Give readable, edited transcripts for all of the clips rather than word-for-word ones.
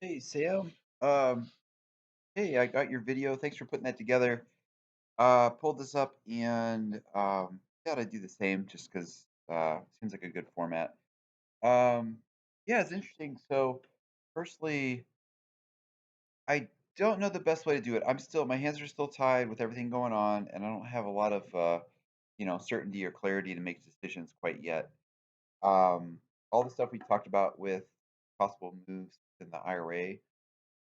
Hey Sam, um, hey, I got your video. Thanks for putting that together. Pulled this up and thought I'd do the same just because seems like a good format. Um, yeah, it's interesting. So, firstly, I don't know the best way to do it. My hands are still tied with everything going on, and I don't have a lot of certainty or clarity to make decisions quite yet. Um, all the stuff we talked about with possible moves in the IRA.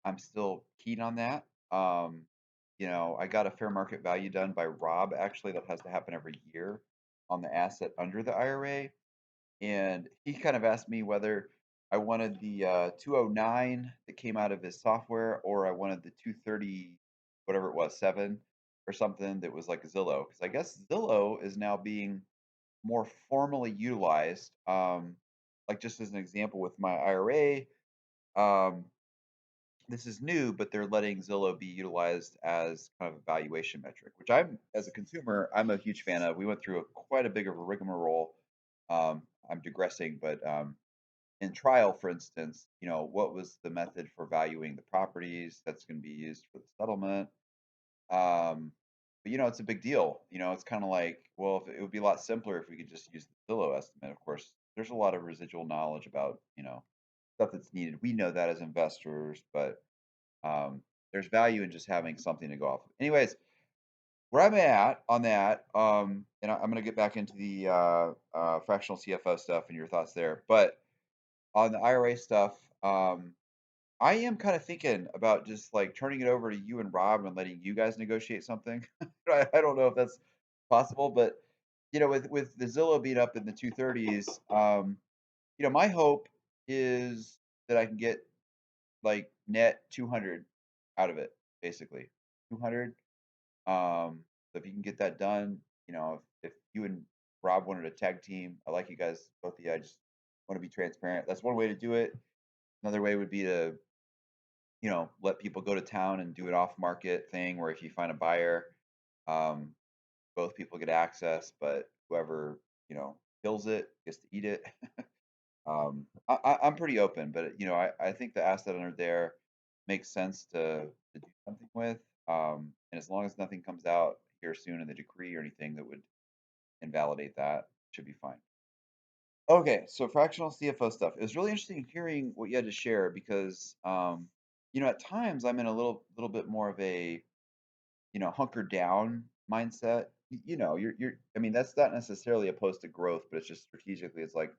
I'm still keen on that. I got a fair market value done by Rob actually that has to happen every year on the asset under the IRA. And he kind of asked me whether I wanted the 209 that came out of his software or I wanted the 230, whatever it was, 7 or something that was like Zillow. Because I guess Zillow is now being more formally utilized. Like just as an example with my IRA, um, this is new, but they're letting Zillow be utilized as kind of a valuation metric, which as a consumer, I'm a huge fan of. We went through quite a big of a rigmarole. I'm digressing, but in trial, for instance, what was the method for valuing the properties that's going to be used for the settlement? Um, but it's a big deal. It's kind of like, well, if it would be a lot simpler if we could just use the Zillow estimate. Of course, there's a lot of residual knowledge about, stuff that's needed. We know that as investors, but um, there's value in just having something to go off of. Anyways, where I'm at on that, and I'm going to get back into the fractional CFO stuff and your thoughts there. But on the IRA stuff, I am kind of thinking about just like turning it over to you and Rob and letting you guys negotiate something. I don't know if that's possible, but with the Zillow being up in the 230s, my hope is that I can get like net 200 out of it, basically. 200. So if you can get that done, if you and Rob wanted a tag team, I like you guys, both of you. I just want to be transparent. That's one way to do it. Another way would be to, let people go to town and do an off market thing where if you find a buyer, um, both people get access, but whoever, kills it gets to eat it. I'm pretty open, but I think the asset under there makes sense to do something with. And as long as nothing comes out here soon in the decree or anything that would invalidate that, should be fine. Okay, so fractional CFO stuff. It was really interesting hearing what you had to share because, at times I'm in a little bit more of a, hunker down mindset. You're. I mean, that's not necessarily opposed to growth, but it's just strategically. It's like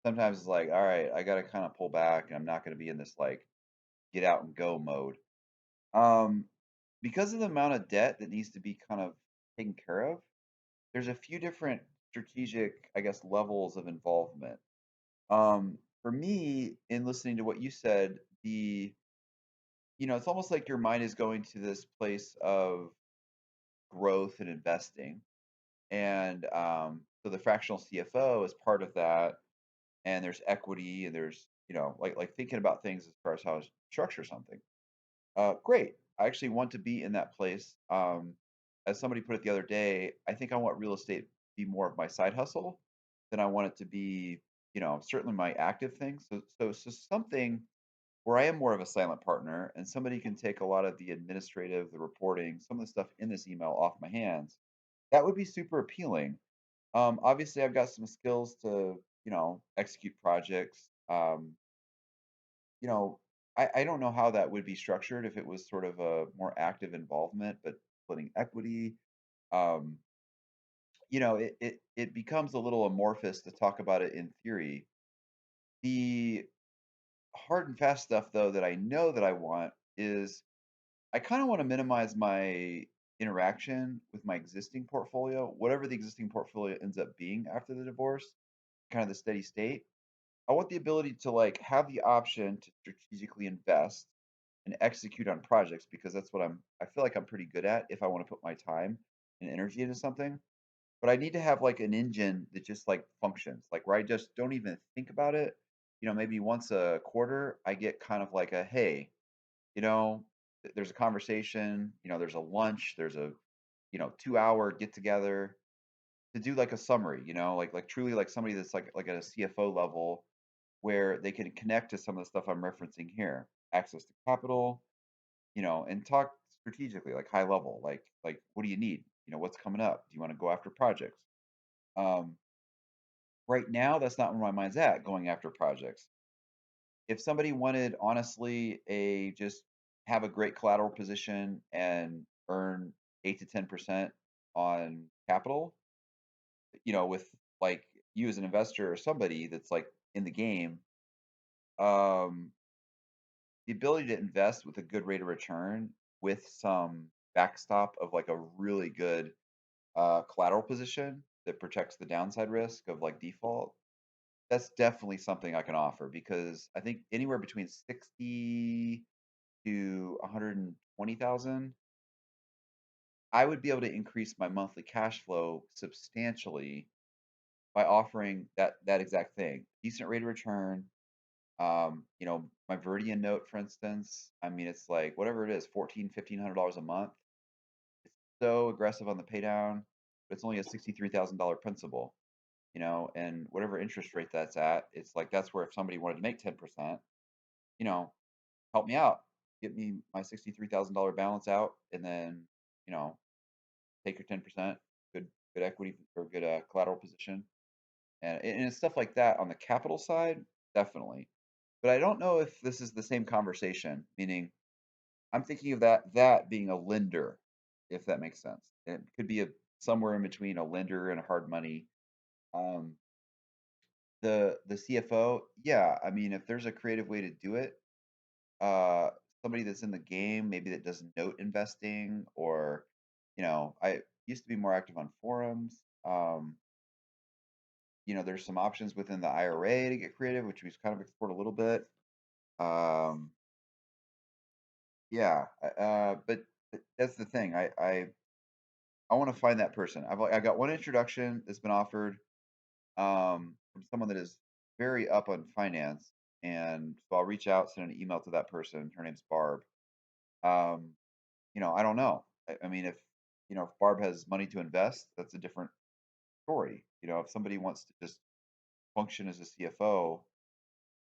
sometimes it's like, all right, I got to kind of pull back, and I'm not going to be in this like get out and go mode. Um, because of the amount of debt that needs to be kind of taken care of, there's a few different strategic, I guess, levels of involvement. For me, in listening to what you said, it's almost like your mind is going to this place of growth and investing. And so the fractional CFO is part of that. And there's equity and there's, like thinking about things as far as how to structure something. Great. I actually want to be in that place. As somebody put it the other day, I think I want real estate to be more of my side hustle than I want it to be, certainly my active thing. So something where I am more of a silent partner and somebody can take a lot of the administrative, the reporting, some of the stuff in this email off my hands. That would be super appealing. Obviously, I've got some skills to, execute projects. You know, I don't know how that would be structured if it was sort of a more active involvement, but splitting equity, um, it becomes a little amorphous to talk about it in theory. The hard and fast stuff, though, that I know that I want is I kind of want to minimize my interaction with my existing portfolio, whatever the existing portfolio ends up being after the divorce, kind of the steady state. I want the ability to like have the option to strategically invest and execute on projects because that's what I feel like I'm pretty good at if I want to put my time and energy into something. But I need to have like an engine that just like functions, like where I just don't even think about it. Maybe once a quarter, I get kind of like a hey, there's a conversation, there's a lunch, there's a 2 hour get together to do like a summary, like truly like somebody that's like at a CFO level where they can connect to some of the stuff I'm referencing here, access to capital, and talk strategically, like high level, like what do you need? What's coming up? Do you want to go after projects? Um, right now, that's not where my mind's at, going after projects. If somebody wanted, honestly, a just have a great collateral position and earn 8 to 10% on capital, with like you as an investor or somebody that's like in the game, um, the ability to invest with a good rate of return with some backstop of like a really good collateral position that protects the downside risk of like default. That's definitely something I can offer because I think anywhere between 60 to 120,000, I would be able to increase my monthly cash flow substantially by offering that exact thing. Decent rate of return. My Veridian note, for instance, I mean, it's like whatever it is, 1,500 to $1,500 a month. It's so aggressive on the pay down, but it's only a $63,000 principal, and whatever interest rate that's at, it's like that's where if somebody wanted to make 10%, you know, help me out, get me my $63,000 balance out, and then, you know, take your 10%, good equity or good collateral position, and it's stuff like that on the capital side, definitely. But I don't know if this is the same conversation, meaning I'm thinking of that being a lender, if that makes sense. It could be a somewhere in between a lender and a hard money. Um, the CFO, yeah, I mean, if there's a creative way to do it, uh, somebody that's in the game, maybe that does note investing, or I used to be more active on forums. There's some options within the IRA to get creative, which we've kind of explored a little bit. Um, yeah, but that's the thing. I want to find that person. I got one introduction that's been offered from someone that is very up on finance, and so I'll reach out, send an email to that person. Her name's Barb. Um, I don't know. I mean, if Barb has money to invest, that's a different story. If somebody wants to just function as a CFO,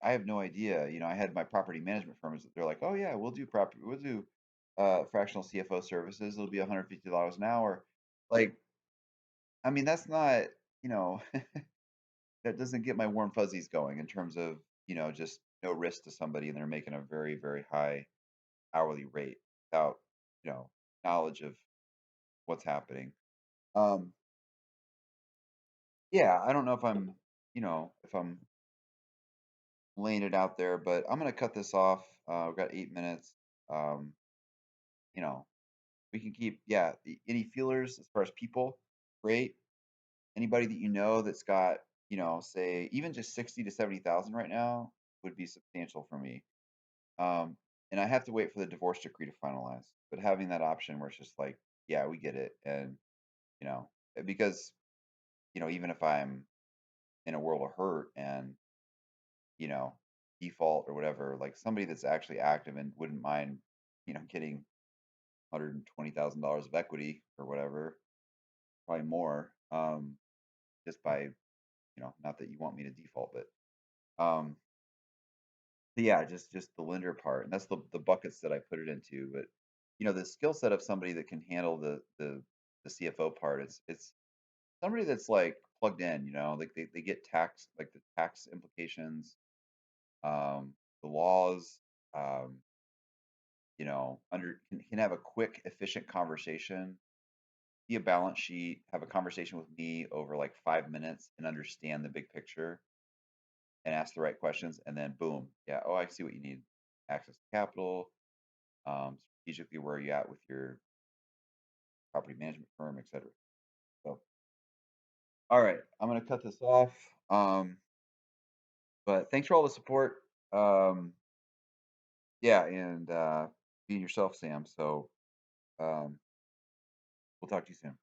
I have no idea. I had my property management firms that they're like, oh yeah, we'll do fractional CFO services. It'll be $150 an hour. Like, I mean, that's not, you know, that doesn't get my warm fuzzies going in terms of, just no risk to somebody and they're making a very, very high hourly rate without, you know, knowledge of what's happening. Um, yeah, I don't know if I'm laying it out there, but I'm gonna cut this off. We've got 8 minutes. Um, you know, we can keep, yeah, any feelers as far as people, great. Anybody that that's got, say even just 60 to 70,000 right now would be substantial for me. Um, and I have to wait for the divorce decree to finalize. But having that option where it's just like, yeah, we get it, and because even if I'm in a world of hurt and you know default or whatever, like somebody that's actually active and wouldn't mind, getting $120,000 of equity or whatever, probably more, just by not that you want me to default, but yeah, just the lender part, and that's the buckets that I put it into. But the skill set of somebody that can handle the CFO part, it's somebody that's like plugged in, like they get tax, like the tax implications, the laws, um, can have a quick, efficient conversation, see a balance sheet, have a conversation with me over like 5 minutes and understand the big picture and ask the right questions, and then boom, yeah, oh, I see what you need: access to capital, strategically where are you at with your property management firm, etc. So, all right, I'm gonna cut this off. Um, but thanks for all the support. Um, yeah, and being yourself, Sam. So we'll talk to you soon.